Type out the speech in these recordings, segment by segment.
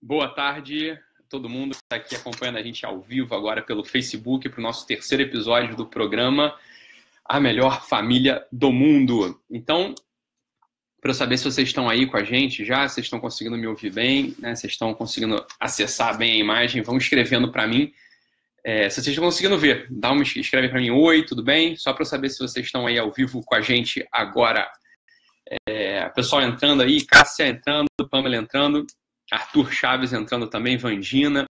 Boa tarde a todo mundo que está aqui acompanhando a gente ao vivo agora pelo Facebook para o nosso terceiro episódio do programa A Melhor Família do Mundo. Então, para eu saber se vocês estão aí com a gente já, se vocês estão conseguindo me ouvir bem, né? Se vocês estão conseguindo acessar bem a imagem, vão escrevendo para mim. Se vocês estão conseguindo ver, escreve para mim, oi, tudo bem? Só para eu saber se vocês estão aí ao vivo com a gente agora. Pessoal entrando aí, Cássia entrando, Pamela entrando, Arthur Chaves entrando também, Vandina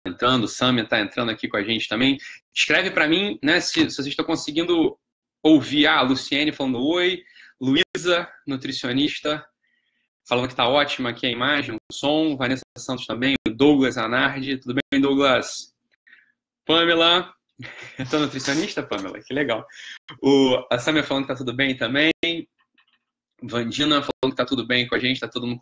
entrando, Samia está entrando aqui com a gente também. Escreve para mim, né, se vocês estão conseguindo ouvir. A Luciene falando oi, Luísa, nutricionista, falando que está ótima aqui a imagem, o som, Vanessa Santos também, o Douglas Anardi, tudo bem, Douglas? Pamela, eu tô nutricionista, Pamela, que legal. A Samia falando que tá tudo bem também. Vandina falando que tá tudo bem com a gente, tá todo mundo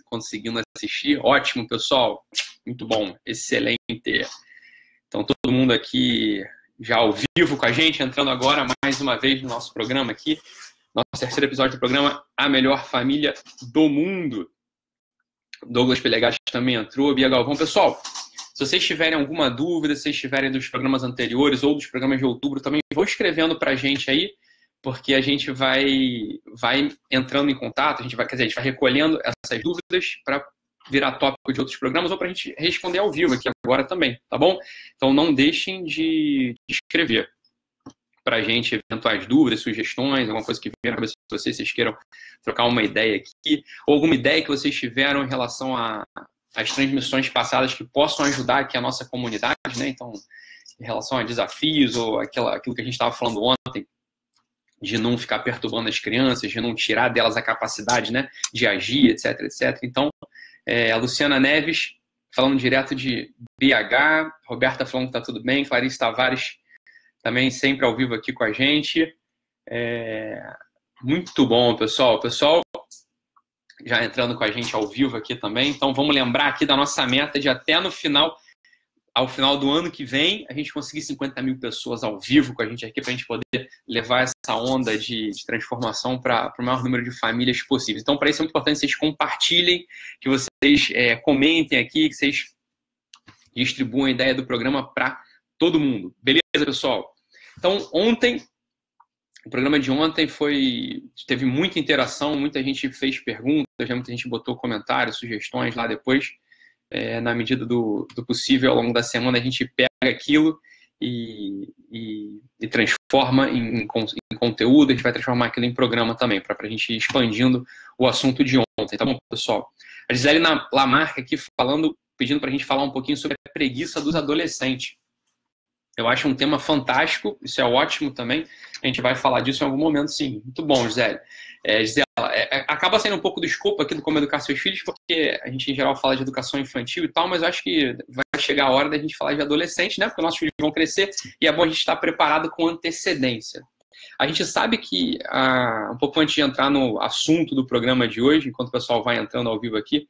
conseguindo assistir. Ótimo, pessoal. Muito bom, excelente. Então, todo mundo aqui já ao vivo com a gente, entrando agora mais uma vez no nosso programa aqui. Nosso terceiro episódio do programa A Melhor Família do Mundo. Douglas Pelegatti também entrou, Bia Galvão. Pessoal, se vocês tiverem alguma dúvida, se vocês tiverem dos programas anteriores ou dos programas de outubro, também vão escrevendo pra gente aí, porque a gente vai entrando em contato, a gente vai recolhendo essas dúvidas para virar tópico de outros programas ou para a gente responder ao vivo aqui agora também, tá bom? Então não deixem de escrever para a gente eventuais dúvidas, sugestões, alguma coisa que vier na cabeça de vocês queiram trocar uma ideia aqui, ou alguma ideia que vocês tiveram em relação às transmissões passadas que possam ajudar aqui a nossa comunidade, né? Então, em relação a desafios ou aquilo que a gente estava falando ontem, de não ficar perturbando as crianças, de não tirar delas a capacidade, né, de agir, etc, etc. Então, a Luciana Neves, falando direto de BH, Roberta falando que tá tudo bem, Clarice Tavares também sempre ao vivo aqui com a gente. Muito bom, pessoal. O pessoal já entrando com a gente ao vivo aqui também. Então, vamos lembrar aqui da nossa meta de até ao final do ano que vem, a gente conseguir 50 mil pessoas ao vivo com a gente aqui, para a gente poder levar essa onda de transformação para o maior número de famílias possível. Então, para isso é muito importante que vocês compartilhem, que vocês comentem aqui, que vocês distribuam a ideia do programa para todo mundo. Beleza, pessoal? Então, o programa de ontem teve muita interação, muita gente fez perguntas, muita gente botou comentários, sugestões lá depois. Na medida do possível, ao longo da semana, a gente pega aquilo e transforma em conteúdo, a gente vai transformar aquilo em programa também, para a gente ir expandindo o assunto de ontem, tá bom, pessoal? A Gisele Lamarca aqui pedindo para a gente falar um pouquinho sobre a preguiça dos adolescentes. Eu acho um tema fantástico, isso é ótimo também, a gente vai falar disso em algum momento, sim. Muito bom, Gisele. Gisele, acaba saindo um pouco do escopo aqui do Como Educar Seus Filhos, porque a gente, em geral, fala de educação infantil e tal, mas eu acho que vai chegar a hora da gente falar de adolescente, né? Porque nossos filhos vão crescer e é bom a gente estar preparado com antecedência. A gente sabe que, um pouco antes de entrar no assunto do programa de hoje, enquanto o pessoal vai entrando ao vivo aqui,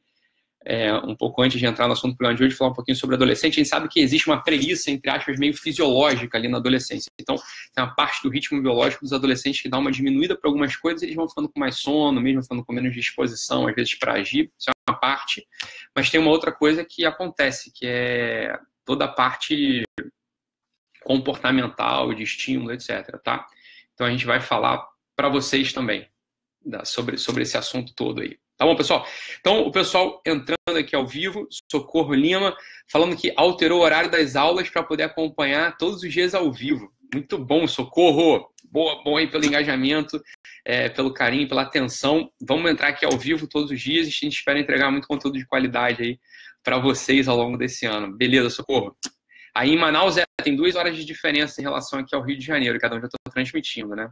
um pouco antes de entrar no assunto do programa de hoje, falar um pouquinho sobre adolescente, a gente sabe que existe uma preguiça, entre aspas, meio fisiológica ali na adolescência. Então, tem uma parte do ritmo biológico dos adolescentes que dá uma diminuída para algumas coisas, eles vão ficando com mais sono, mesmo ficando com menos disposição, às vezes, para agir. Isso é uma parte. Mas tem uma outra coisa que acontece, que é toda a parte comportamental, de estímulo, etc. Tá? Então, a gente vai falar para vocês também sobre esse assunto todo aí. Tá bom, pessoal? Então, o pessoal entrando aqui ao vivo, Socorro Lima, falando que alterou o horário das aulas para poder acompanhar todos os dias ao vivo. Muito bom, Socorro! Bom aí pelo engajamento, pelo carinho, pela atenção. Vamos entrar aqui ao vivo todos os dias e a gente espera entregar muito conteúdo de qualidade aí para vocês ao longo desse ano. Beleza, Socorro? Aí em Manaus tem 2 horas de diferença em relação aqui ao Rio de Janeiro, cada um já está transmitindo, né?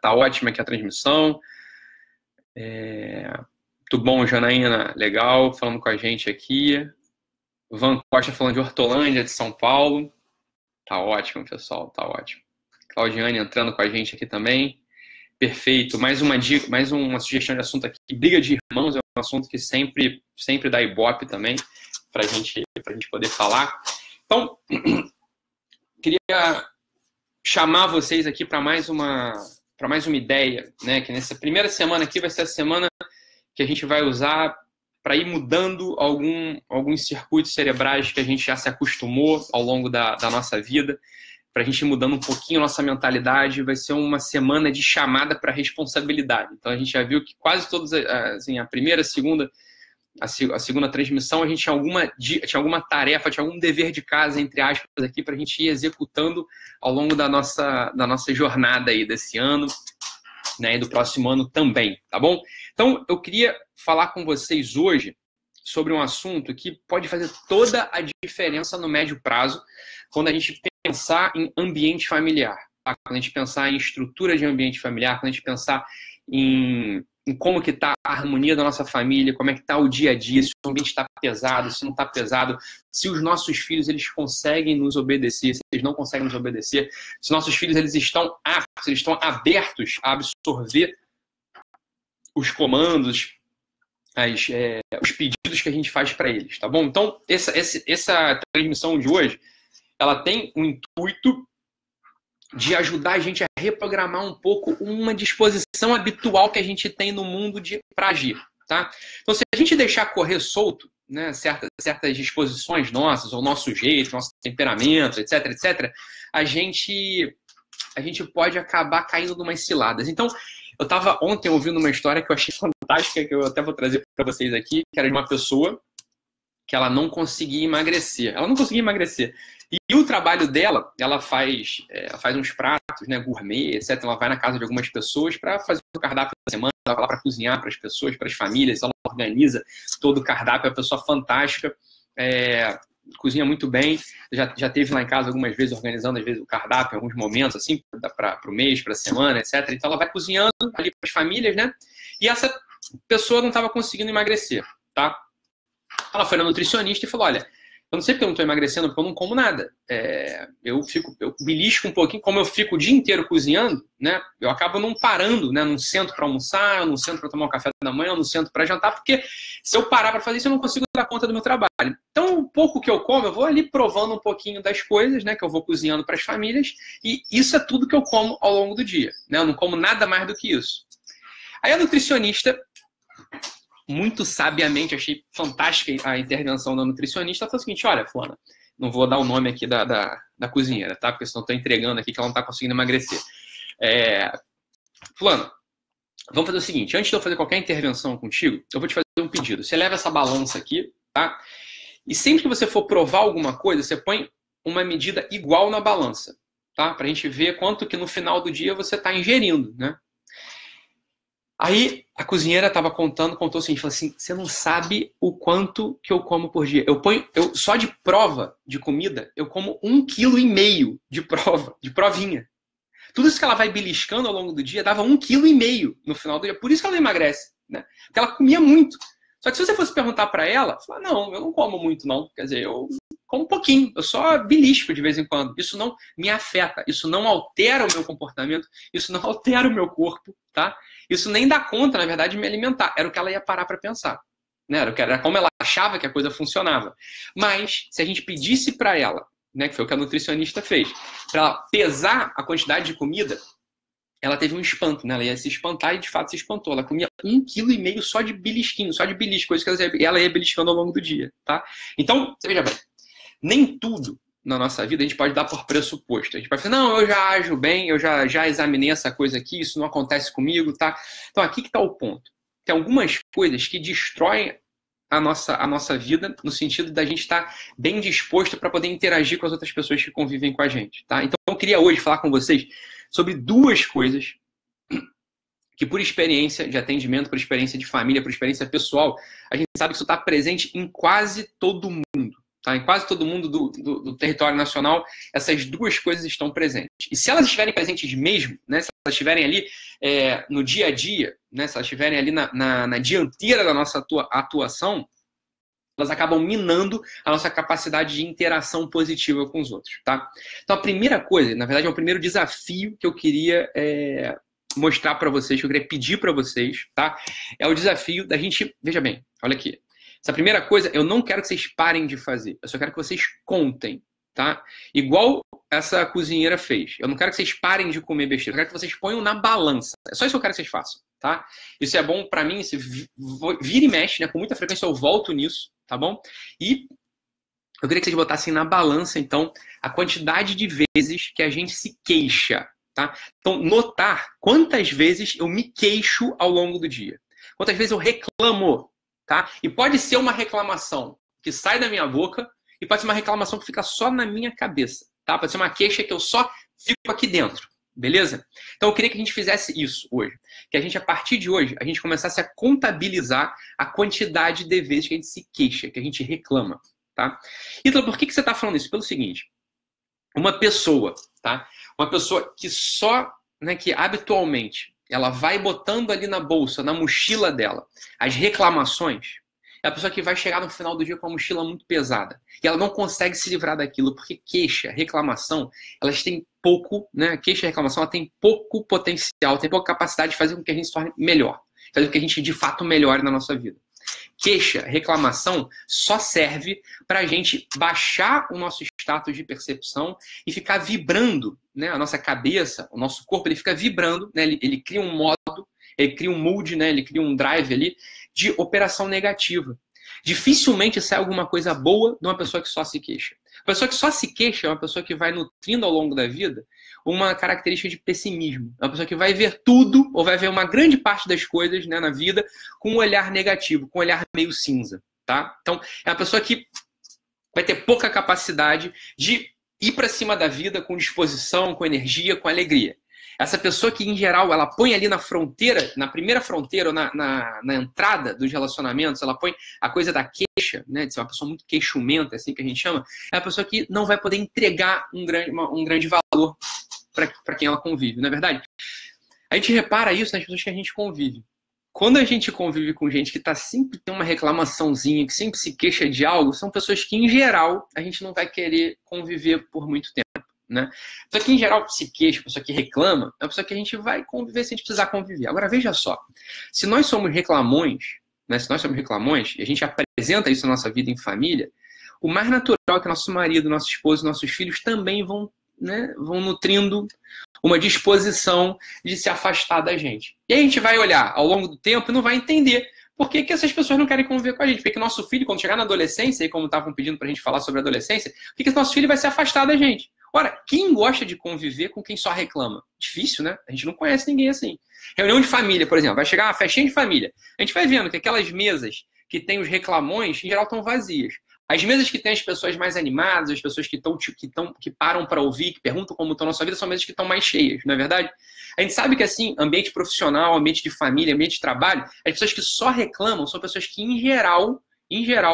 Tá ótima aqui a transmissão. Muito bom, Janaína, legal, falando com a gente aqui. Van Costa falando de Hortolândia, de São Paulo. Tá ótimo, pessoal, tá ótimo. Claudiane entrando com a gente aqui também. Perfeito, mais uma dica, mais uma sugestão de assunto aqui. Briga de irmãos é um assunto que sempre dá ibope também, pra gente poder falar. Então, queria chamar vocês aqui para mais uma ideia, né? Que nessa primeira semana aqui vai ser a semana que a gente vai usar para ir mudando alguns circuitos cerebrais que a gente já se acostumou ao longo da nossa vida, para a gente ir mudando um pouquinho a nossa mentalidade. Vai ser uma semana de chamada para responsabilidade. Então, a gente já viu que quase todas, assim, a primeira, a segunda transmissão, a gente tinha alguma tarefa, tinha algum dever de casa, entre aspas, aqui, para a gente ir executando ao longo da nossa jornada aí desse ano, né, e do próximo ano também, tá bom? Então, eu queria falar com vocês hoje sobre um assunto que pode fazer toda a diferença no médio prazo quando a gente pensar em ambiente familiar, tá? Quando a gente pensar em estrutura de ambiente familiar, quando a gente pensar em como que está a harmonia da nossa família, como é que está o dia a dia, se o ambiente está pesado, se não está pesado, se os nossos filhos eles conseguem nos obedecer, se eles não conseguem nos obedecer, se nossos filhos eles estão aptos, eles estão abertos a absorver os comandos, os pedidos que a gente faz para eles, tá bom? Então, essa transmissão de hoje, ela tem o intuito de ajudar a gente a reprogramar um pouco uma disposição habitual que a gente tem no mundo para agir, tá? Então, se a gente deixar correr solto, né, certas disposições nossas, ou nosso jeito, nosso temperamento, etc., a gente pode acabar caindo em umas ciladas. Então, eu estava ontem ouvindo uma história que eu achei fantástica, que eu até vou trazer para vocês aqui, que era de uma pessoa que ela não conseguia emagrecer. Ela não conseguia emagrecer. E o trabalho dela, ela faz uns pratos, né, gourmet, etc. Ela vai na casa de algumas pessoas para fazer o cardápio da semana, ela vai lá para cozinhar para as pessoas, para as famílias, ela organiza todo o cardápio, é uma pessoa fantástica, cozinha muito bem, já teve lá em casa algumas vezes organizando, às vezes, o cardápio em alguns momentos, assim, para o mês, para a semana, etc. Então ela vai cozinhando ali para as famílias, né? E essa pessoa não estava conseguindo emagrecer, tá? Ela foi na nutricionista e falou, olha, eu não sei porque eu não estou emagrecendo, porque eu não como nada. Eu belisco um pouquinho, como eu fico o dia inteiro cozinhando, né? Eu acabo não parando, né? Não sento para almoçar, eu não sento para tomar um café da manhã, eu não sento para jantar, porque se eu parar para fazer isso, eu não consigo dar conta do meu trabalho. Então, o pouco que eu como, eu vou ali provando um pouquinho das coisas, né? Que eu vou cozinhando para as famílias, e isso é tudo que eu como ao longo do dia, né? Eu não como nada mais do que isso. Aí a nutricionista, muito sabiamente, achei fantástica a intervenção da nutricionista, ela falou o seguinte, olha, fulana, não vou dar o nome aqui da cozinheira, tá? Porque senão estou entregando aqui que ela não está conseguindo emagrecer. Fulana, vamos fazer o seguinte, antes de eu fazer qualquer intervenção contigo, eu vou te fazer um pedido. Você leva essa balança aqui, tá? E sempre que você for provar alguma coisa, você põe uma medida igual na balança, tá? Pra gente ver quanto que no final do dia você está ingerindo, né? Aí a cozinheira estava contou assim, falou assim, você não sabe o quanto que eu como por dia. Só de prova de comida, eu como 1,5 kg de provinha. Tudo isso que ela vai beliscando ao longo do dia dava 1,5 kg no final do dia. Por isso que ela emagrece, né? Porque ela comia muito. Só que se você fosse perguntar para ela, fala, não, eu não como muito não. Quer dizer, eu como um pouquinho, eu só belisco de vez em quando. Isso não me afeta, isso não altera o meu comportamento, isso não altera o meu corpo, tá? Isso nem dá conta, na verdade, de me alimentar. Era o que ela ia parar para pensar, né? Era como ela achava que a coisa funcionava. Mas, se a gente pedisse para ela, né, que foi o que a nutricionista fez, para ela pesar a quantidade de comida, ela teve um espanto, né? Ela ia se espantar e, de fato, se espantou. Ela comia 1,5 kg só de belisquinho, só de belisco, coisa que ela ia beliscando ao longo do dia, tá? Então, você veja bem, nem tudo na nossa vida a gente pode dar por pressuposto. A gente pode falar, não, eu já ajo bem, eu já examinei essa coisa aqui, isso não acontece comigo, tá? Então aqui que está o ponto. Tem algumas coisas que destroem a nossa vida no sentido da gente estar bem disposto para poder interagir com as outras pessoas que convivem com a gente, tá? Então eu queria hoje falar com vocês sobre duas coisas que por experiência de atendimento, por experiência de família, por experiência pessoal, a gente sabe que isso está presente em quase todo mundo. Tá? Em quase todo mundo do território nacional, essas duas coisas estão presentes. E se elas estiverem presentes mesmo, né, se elas estiverem ali no dia a dia, né, se elas estiverem ali na dianteira da nossa atuação, elas acabam minando a nossa capacidade de interação positiva com os outros. Tá? Então a primeira coisa, na verdade é o primeiro desafio que eu queria mostrar para vocês, que eu queria pedir para vocês, tá? É o desafio da gente, veja bem, olha aqui. Essa primeira coisa, eu não quero que vocês parem de fazer. Eu só quero que vocês contem, tá? Igual essa cozinheira fez. Eu não quero que vocês parem de comer besteira. Eu quero que vocês ponham na balança. É só isso que eu quero que vocês façam, tá? Isso é bom para mim, se vira e mexe, né? Com muita frequência eu volto nisso, tá bom? E eu queria que vocês botassem na balança, então, a quantidade de vezes que a gente se queixa, tá? Então, notar quantas vezes eu me queixo ao longo do dia. Quantas vezes eu reclamo, tá? E pode ser uma reclamação que sai da minha boca e pode ser uma reclamação que fica só na minha cabeça, tá? Pode ser uma queixa que eu só fico aqui dentro, beleza? Então eu queria que a gente fizesse isso hoje. Que a gente, a partir de hoje, a gente começasse a contabilizar a quantidade de vezes que a gente se queixa, que a gente reclama, tá? Então, por que você está falando isso? Pelo seguinte, uma pessoa, tá? Uma pessoa que só, né, que habitualmente ela vai botando ali na bolsa, na mochila dela, as reclamações, é a pessoa que vai chegar no final do dia com a mochila muito pesada. E ela não consegue se livrar daquilo, porque queixa, reclamação, elas têm pouco, né? Queixa e reclamação, ela tem pouco potencial, tem pouca capacidade de fazer com que a gente se torne melhor. Fazer com que a gente, de fato, melhore na nossa vida. Queixa, reclamação, só serve para a gente baixar o nosso status de percepção e ficar vibrando, né? A nossa cabeça, o nosso corpo, ele fica vibrando, né? Ele cria um modo, ele cria um mood, né? Ele cria um drive ali de operação negativa. Dificilmente sai alguma coisa boa de uma pessoa que só se queixa. A pessoa que só se queixa é uma pessoa que vai nutrindo ao longo da vida uma característica de pessimismo. É uma pessoa que vai ver tudo, ou vai ver uma grande parte das coisas, né, na vida com um olhar negativo, com um olhar meio cinza. Tá? Então, é uma pessoa que vai ter pouca capacidade de ir para cima da vida com disposição, com energia, com alegria. Essa pessoa que, em geral, ela põe ali na fronteira, na primeira fronteira, ou na entrada dos relacionamentos, ela põe a coisa da queixa, né, de ser uma pessoa muito queixumenta, assim que a gente chama, é a pessoa que não vai poder entregar um grande valor para quem ela convive, não é verdade? A gente repara isso nas pessoas que a gente convive. Quando a gente convive com gente que sempre tem uma reclamaçãozinha, que sempre se queixa de algo, são pessoas que, em geral, a gente não vai querer conviver por muito tempo. Né? Só que, em geral, se queixa, a pessoa que reclama, é a pessoa que a gente vai conviver se a gente precisar conviver. Agora, veja só, se nós somos reclamões, né, e a gente apresenta isso na nossa vida em família, o mais natural é que nosso marido, nosso esposo, nossos filhos também vão nutrindo uma disposição de se afastar da gente. E aí a gente vai olhar ao longo do tempo e não vai entender por que essas pessoas não querem conviver com a gente. Porque nosso filho, quando chegar na adolescência, e como estavam pedindo pra gente falar sobre a adolescência, por que nosso filho vai se afastar da gente? Ora, quem gosta de conviver com quem só reclama? Difícil, né? A gente não conhece ninguém assim. Reunião de família, por exemplo. Vai chegar uma festinha de família. A gente vai vendo que aquelas mesas que tem os reclamões, em geral, estão vazias. As mesas que tem as pessoas mais animadas, as pessoas que param para ouvir, que perguntam como estão na sua vida, são mesas que estão mais cheias, não é verdade? A gente sabe que, assim, ambiente profissional, ambiente de família, ambiente de trabalho, as pessoas que só reclamam são pessoas que, em geral,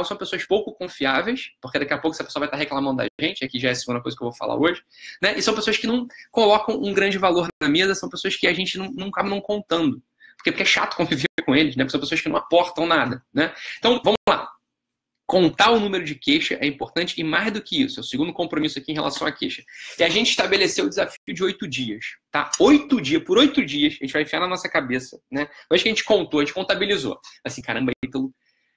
são pessoas pouco confiáveis, porque daqui a pouco essa pessoa vai estar reclamando da gente, aqui já é a segunda coisa que eu vou falar hoje, né? E são pessoas que não colocam um grande valor na mesa, são pessoas que a gente não acaba não contando, porque é chato conviver com eles, né? Porque são pessoas que não aportam nada, né? Então, vamos lá. Contar o número de queixa é importante e mais do que isso, é o segundo compromisso aqui em relação à queixa. E a gente estabeleceu o desafio de 8 dias, tá? 8 dias, por 8 dias, a gente vai enfiar na nossa cabeça, né? Depois que a gente contou, a gente contabilizou. Assim, caramba, então,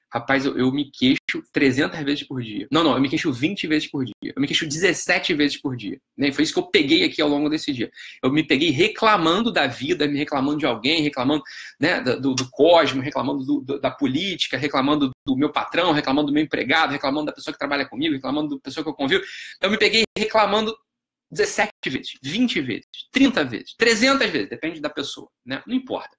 rapaz, eu me queixo 300 vezes por dia. Não, eu me queixo 20 vezes por dia. Eu me queixo 17 vezes por dia. Né? Foi isso que eu peguei aqui ao longo desse dia. Eu me peguei reclamando da vida, me reclamando de alguém, reclamando, né, do cosmos, reclamando da política, reclamando do meu patrão, reclamando do meu empregado, reclamando da pessoa que trabalha comigo, reclamando da pessoa que eu convivo. Então eu me peguei reclamando 17 vezes, 20 vezes, 30 vezes, 300 vezes, depende da pessoa. Né? Não importa.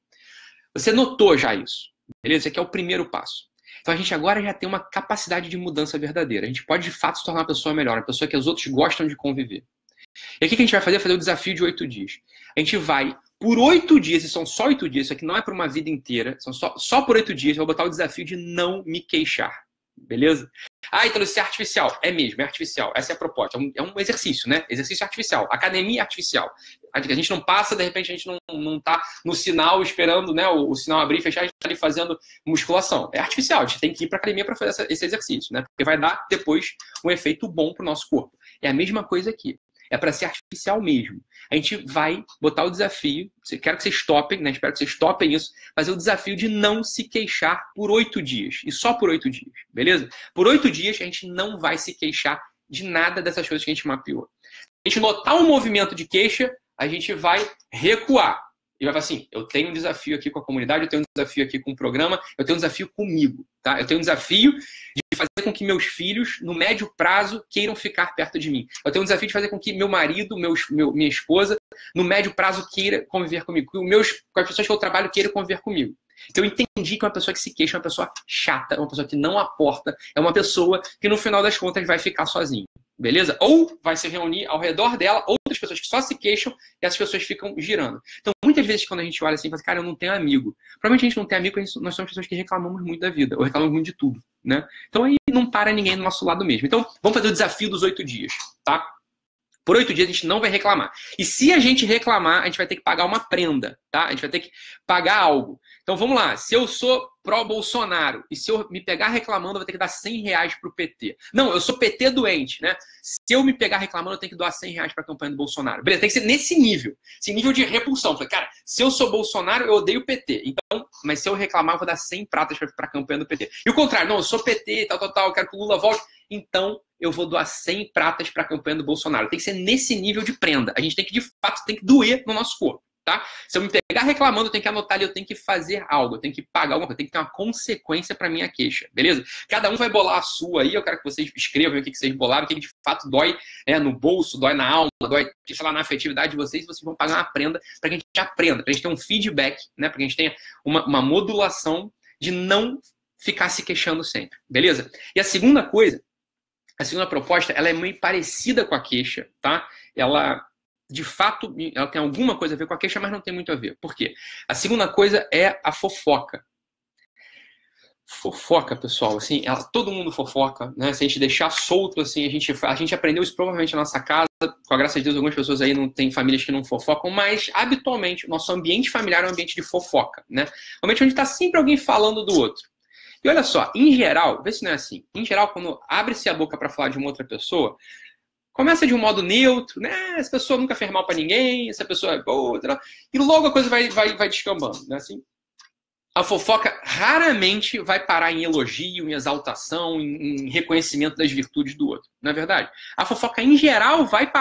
Você notou já isso. Beleza? Esse aqui é o primeiro passo. Então a gente agora já tem uma capacidade de mudança verdadeira. A gente pode, de fato, se tornar uma pessoa melhor, uma pessoa que os outros gostam de conviver. E aqui o que a gente vai fazer? Fazer o desafio de 8 dias. A gente vai, por 8 dias, e são só 8 dias, isso aqui não é para uma vida inteira, são só por 8 dias, eu vou botar o desafio de não me queixar. Beleza? Ah, então isso é artificial. É mesmo, é artificial. Essa é a proposta. É um exercício, né? Exercício artificial. Academia artificial. A gente não passa, de repente a gente não tá no sinal esperando, né, o sinal abrir e fechar, a gente tá ali fazendo musculação. É artificial. A gente tem que ir para academia para fazer esse exercício, né? Porque vai dar depois um efeito bom pro nosso corpo. É a mesma coisa aqui. É para ser artificial mesmo. A gente vai botar o desafio, quero que vocês topem, né? Espero que vocês topem isso, fazer o desafio de não se queixar por 8 dias. E só por 8 dias, beleza? Por 8 dias a gente não vai se queixar de nada dessas coisas que a gente mapeou. A gente notar um movimento de queixa, a gente vai recuar. E vai falar assim, eu tenho um desafio aqui com a comunidade, eu tenho um desafio aqui com o programa, eu tenho um desafio comigo, tá? Eu tenho um desafio de fazer com que meus filhos, no médio prazo, queiram ficar perto de mim. Eu tenho um desafio de fazer com que meu marido, minha esposa, no médio prazo, queira conviver comigo. Com as pessoas que eu trabalho, queiram conviver comigo. Então eu entendi que uma pessoa que se queixa é uma pessoa chata, é uma pessoa que não aporta, é uma pessoa que no final das contas vai ficar sozinha. Beleza? Ou vai se reunir ao redor dela outras pessoas que só se queixam e essas pessoas ficam girando. Então, muitas vezes, quando a gente olha assim, fala, cara, eu não tenho amigo. Provavelmente a gente não tem amigo porque nós somos pessoas que reclamamos muito da vida, ou reclamamos muito de tudo, né? Então, aí não para ninguém do nosso lado mesmo. Então, vamos fazer o desafio dos 8 dias, tá? Por 8 dias a gente não vai reclamar. E se a gente reclamar, a gente vai ter que pagar uma prenda, tá? A gente vai ter que pagar algo. Então vamos lá. Se eu sou pró-Bolsonaro e se eu me pegar reclamando, eu vou ter que dar R$100 pro PT. Não, eu sou PT doente, né? Se eu me pegar reclamando, eu tenho que doar R$100 para a campanha do Bolsonaro. Beleza, tem que ser nesse nível. Esse nível de repulsão. Falei, cara, se eu sou Bolsonaro, eu odeio o PT. Então, mas se eu reclamar, eu vou dar 100 pratas para a campanha do PT. E o contrário, não, eu sou PT, tal, eu quero que o Lula volte. Então, eu vou doar 100 pratas para a campanha do Bolsonaro. Tem que ser nesse nível de prenda. A gente tem que, de fato, tem que doer no nosso corpo, tá? Se eu me pegar reclamando, eu tenho que anotar ali, eu tenho que fazer algo, eu tenho que pagar alguma coisa, tem que ter uma consequência para minha queixa, beleza? Cada um vai bolar a sua aí, eu quero que vocês escrevam o que vocês bolaram, o que de fato dói no bolso, dói na alma, dói, sei lá, na afetividade de vocês, vocês vão pagar uma prenda para que a gente aprenda, para a gente ter um feedback, né? Para que a gente tenha uma modulação de não ficar se queixando sempre, beleza? E a segunda coisa, a segunda proposta, ela é meio parecida com a queixa, tá? Ela, de fato, ela tem alguma coisa a ver com a queixa, mas não tem muito a ver. Por quê? A segunda coisa é a fofoca. Fofoca, pessoal, assim, todo mundo fofoca, né? Se a gente deixar solto, assim, a gente aprendeu isso provavelmente na nossa casa. Com a graça de Deus, algumas pessoas aí não têm famílias que não fofocam, mas habitualmente o nosso ambiente familiar é um ambiente de fofoca, né? Um ambiente onde está sempre alguém falando do outro. E olha só, em geral, vê se não é assim. Em geral, quando abre-se a boca para falar de uma outra pessoa, começa de um modo neutro, né? Essa pessoa nunca fez mal para ninguém, essa pessoa é boa, e logo a coisa vai descambando, né? Assim, a fofoca raramente vai parar em elogio, em exaltação, em reconhecimento das virtudes do outro, não é verdade? A fofoca, em geral, vai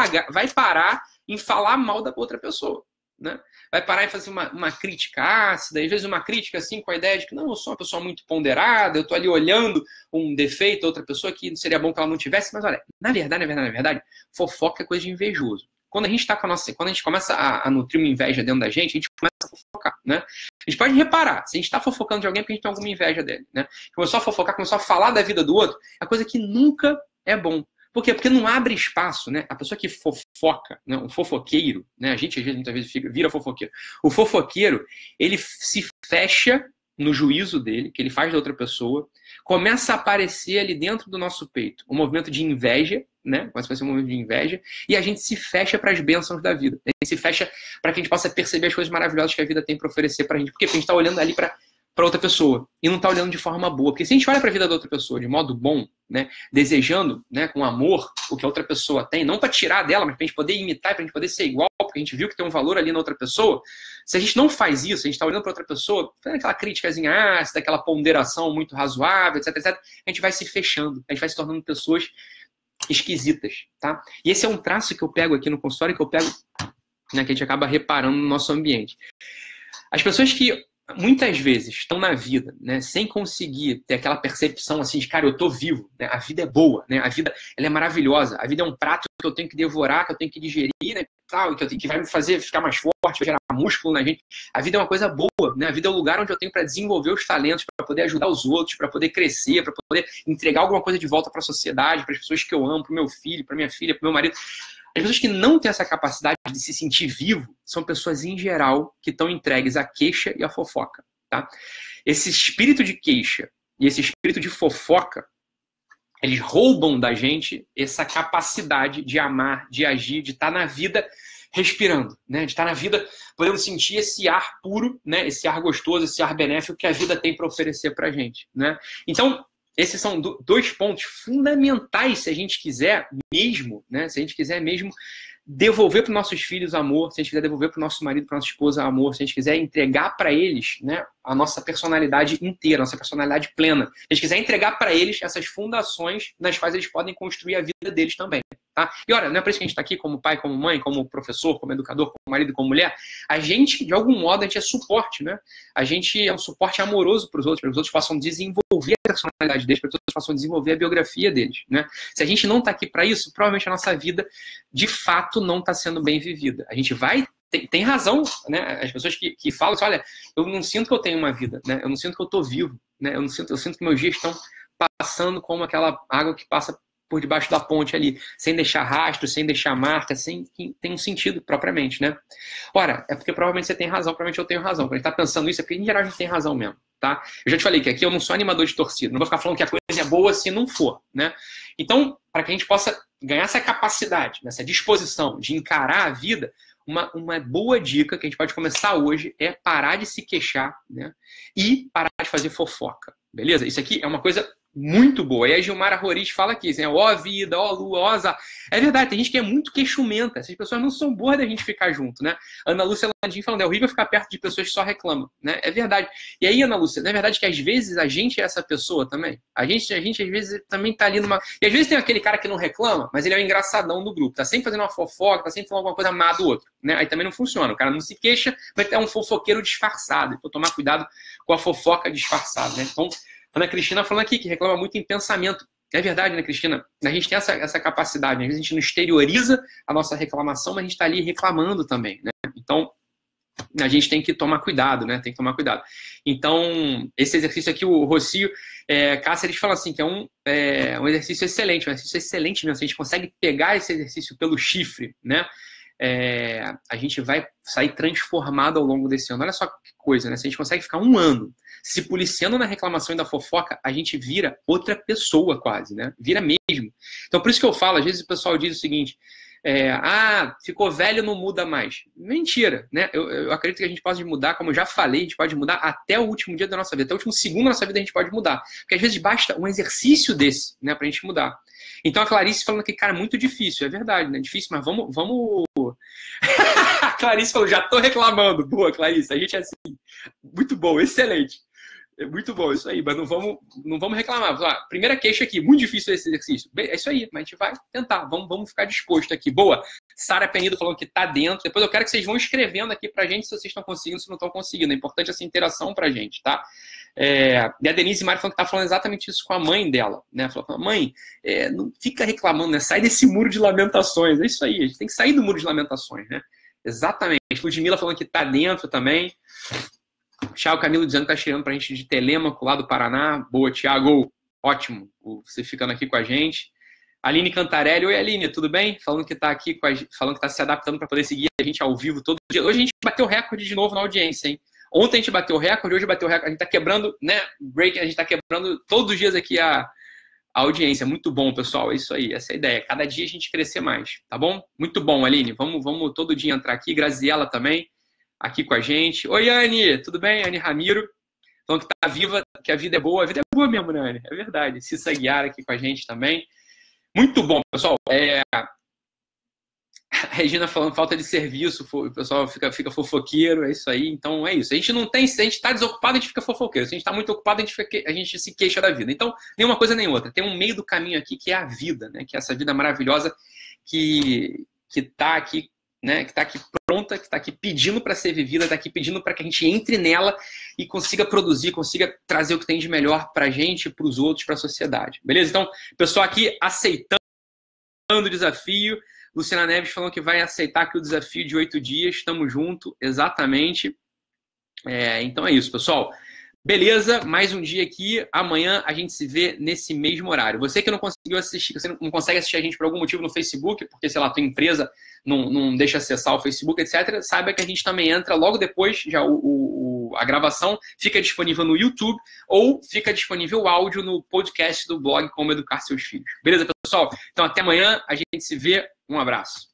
parar em falar mal da outra pessoa, né? Vai parar em fazer uma crítica ácida, às vezes uma crítica assim com a ideia de que não, eu sou uma pessoa muito ponderada, eu estou ali olhando um defeito da outra pessoa que seria bom que ela não tivesse, mas olha, na verdade, fofoca é coisa de invejoso. Quando a gente começa a nutrir uma inveja dentro da gente, a gente começa a fofocar, né? A gente pode reparar, se a gente está fofocando de alguém, é porque a gente tem alguma inveja dele, né? Começou a fofocar, começou a falar da vida do outro, é coisa que nunca é bom. Por quê? Porque não abre espaço, né? A pessoa que fofoca, né? O fofoqueiro, né? A gente, às vezes, muitas vezes vira fofoqueiro. O fofoqueiro, ele se fecha no juízo dele, que ele faz da outra pessoa, começa a aparecer ali dentro do nosso peito um movimento de inveja, né? Começa a aparecer um movimento de inveja, e a gente se fecha para as bênçãos da vida. A gente se fecha para que a gente possa perceber as coisas maravilhosas que a vida tem para oferecer para a gente. Por quê? Porque a gente está olhando ali para outra pessoa e não está olhando de forma boa. Porque se a gente olha para a vida da outra pessoa de modo bom, né, desejando, né, com amor o que a outra pessoa tem, não para tirar dela, mas para a gente poder imitar, para a gente poder ser igual, porque a gente viu que tem um valor ali na outra pessoa, se a gente não faz isso, a gente está olhando para outra pessoa, fazendo aquela criticazinha ácida, aquela ponderação muito razoável, etc, etc, a gente vai se fechando, a gente vai se tornando pessoas esquisitas, tá? E esse é um traço que eu pego aqui no consultório, que eu pego, né, que a gente acaba reparando no nosso ambiente. As pessoas que muitas vezes estão na vida, né, sem conseguir ter aquela percepção assim de, cara, eu tô vivo, né, a vida é boa, né, a vida ela é maravilhosa, a vida é um prato que eu tenho que devorar, que eu tenho que digerir, né, tal, que vai me fazer ficar mais forte, vai gerar músculo na gente. A vida é uma coisa boa, né, a vida é um lugar onde eu tenho para desenvolver os talentos, para poder ajudar os outros, para poder crescer, para poder entregar alguma coisa de volta para a sociedade, para as pessoas que eu amo, para o meu filho, para minha filha, para o meu marido. As pessoas que não têm essa capacidade de se sentir vivo são pessoas, em geral, que estão entregues à queixa e à fofoca, tá? Esse espírito de queixa e esse espírito de fofoca, eles roubam da gente essa capacidade de amar, de agir, de estar na vida respirando, né? De estar na vida podendo sentir esse ar puro, né? Esse ar gostoso, esse ar benéfico que a vida tem para oferecer para a gente, né? Então, esses são dois pontos fundamentais se a gente quiser mesmo, né? Se a gente quiser mesmo devolver para os nossos filhos amor, se a gente quiser devolver para o nosso marido, para a nossa esposa amor, se a gente quiser entregar para eles, né, a nossa personalidade inteira, a nossa personalidade plena. Se a gente quiser entregar para eles essas fundações nas quais eles podem construir a vida deles também. Tá? E olha, não é por isso que a gente está aqui como pai, como mãe, como professor, como educador, como marido, como mulher. A gente, de algum modo, a gente é suporte, né? A gente é um suporte amoroso para os outros possam desenvolver a personalidade deles, para que os outros possam desenvolver a biografia deles, né? Se a gente não está aqui para isso, provavelmente a nossa vida, de fato, não está sendo bem vivida. A gente vai... Tem razão, né? As pessoas que falam assim, olha, eu não sinto que eu tenho uma vida, né? Eu não sinto que eu estou vivo, né? Eu sinto que meus dias estão passando como aquela água que passa por debaixo da ponte ali, sem deixar rastro, sem deixar marca, sem que tem um sentido propriamente, né? Ora, é porque provavelmente você tem razão, provavelmente eu tenho razão. Quando a gente tá pensando isso, é porque em geral a gente tem razão mesmo, tá? Eu já te falei que aqui eu não sou animador de torcida, não vou ficar falando que a coisa é boa se não for, né? Então, para que a gente possa ganhar essa capacidade, essa disposição de encarar a vida, uma boa dica que a gente pode começar hoje é parar de se queixar, né? E parar de fazer fofoca, beleza? Isso aqui é uma coisa muito boa. E a Gilmara Roriz fala aqui, assim, ó vida, ó lua, ó azar. É verdade, tem gente que é muito queixumenta. Essas pessoas não são boas da gente ficar junto, né? Ana Lúcia Landim falando, é horrível ficar perto de pessoas que só reclamam, né? É verdade. E aí, Ana Lúcia, não é verdade que às vezes a gente é essa pessoa também? A gente às vezes também tá ali numa... E às vezes tem aquele cara que não reclama, mas ele é o engraçadão do grupo. Tá sempre fazendo uma fofoca, tá sempre falando alguma coisa má do outro, né? Aí também não funciona. O cara não se queixa, vai ter um fofoqueiro disfarçado. Então tomar cuidado com a fofoca disfarçada, né? Então, Ana Cristina falando aqui que reclama muito em pensamento. É verdade, né, Cristina? A gente tem essa capacidade. Às vezes a gente não exterioriza a nossa reclamação, mas a gente está ali reclamando também, né? Então, a gente tem que tomar cuidado, né? Tem que tomar cuidado. Então, esse exercício aqui, o Rocio Cáceres fala assim, que é um exercício excelente mesmo. Se a gente consegue pegar esse exercício pelo chifre, né? A gente vai sair transformado ao longo desse ano. Olha só que coisa, né? Se a gente consegue ficar um ano se policiando na reclamação e da fofoca, a gente vira outra pessoa quase, né? Vira mesmo. Então, por isso que eu falo, às vezes o pessoal diz o seguinte, ficou velho, não muda mais. Mentira, né? Eu acredito que a gente pode mudar, como eu já falei, a gente pode mudar até o último dia da nossa vida, até o último segundo da nossa vida a gente pode mudar. Porque às vezes basta um exercício desse, né, pra gente mudar. Então a Clarice falando que, cara, é muito difícil, é verdade, né? Difícil, mas vamos... A Clarice falou, já tô reclamando. Boa, Clarice, a gente é assim. Muito bom, excelente. É muito bom isso aí, mas não vamos reclamar. Primeira queixa aqui, muito difícil esse exercício. Bem, é isso aí, mas a gente vai tentar, vamos ficar disposto aqui. Boa, Sara Penido falando que tá dentro. Depois eu quero que vocês vão escrevendo aqui pra gente se vocês estão conseguindo, se não estão conseguindo. É importante essa interação pra gente, tá? E a Denise Mari falando que tá falando exatamente isso com a mãe dela, né? Falou, mãe, não fica reclamando, né? Sai desse muro de lamentações. É isso aí, a gente tem que sair do muro de lamentações, né? Exatamente. Ludmila falando que tá dentro também. Thiago Camilo dizendo que tá chegando pra gente de Telêmaco, lá do Paraná. Boa, Thiago. Ótimo você ficando aqui com a gente. Aline Cantarelli. Oi, Aline, tudo bem? Falando que tá aqui, falando que tá se adaptando para poder seguir a gente ao vivo todo dia. Hoje a gente bateu recorde de novo na audiência, hein? Ontem a gente bateu recorde, hoje bateu recorde. A gente tá quebrando, né? Break, a gente tá quebrando todos os dias aqui a audiência. Muito bom, pessoal. É isso aí, essa é a ideia. Cada dia a gente crescer mais, tá bom? Muito bom, Aline. Vamos todo dia entrar aqui. Graziela também aqui com a gente. Oi, Anne, tudo bem? Anne Ramiro, falando que tá viva, que a vida é boa. A vida é boa mesmo, né, Anne? É verdade. Cissa Guiara aqui com a gente também. Muito bom, pessoal. A Regina falando falta de serviço, o pessoal fica fofoqueiro, é isso aí. Então é isso. Se a gente tá desocupado, a gente fica fofoqueiro. Se a gente tá muito ocupado, a gente se queixa da vida. Então, nenhuma coisa nem outra. Tem um meio do caminho aqui que é a vida, né? Que é essa vida maravilhosa que tá aqui, né, que está aqui pronta, que está aqui pedindo para ser vivida, está aqui pedindo para que a gente entre nela e consiga produzir, consiga trazer o que tem de melhor para a gente, para os outros, para a sociedade. Beleza? Então, pessoal aqui aceitando o desafio. Luciana Neves falando que vai aceitar aqui o desafio de 8 dias. Estamos juntos, exatamente. Então é isso, pessoal. Beleza, mais um dia aqui. Amanhã a gente se vê nesse mesmo horário. Você que não conseguiu assistir, você não consegue assistir a gente por algum motivo no Facebook, porque, sei lá, tua empresa não deixa acessar o Facebook, etc., saiba que a gente também entra logo depois, já a gravação fica disponível no YouTube ou fica disponível o áudio no podcast do blog Como Educar Seus Filhos. Beleza, pessoal? Então até amanhã, a gente se vê. Um abraço.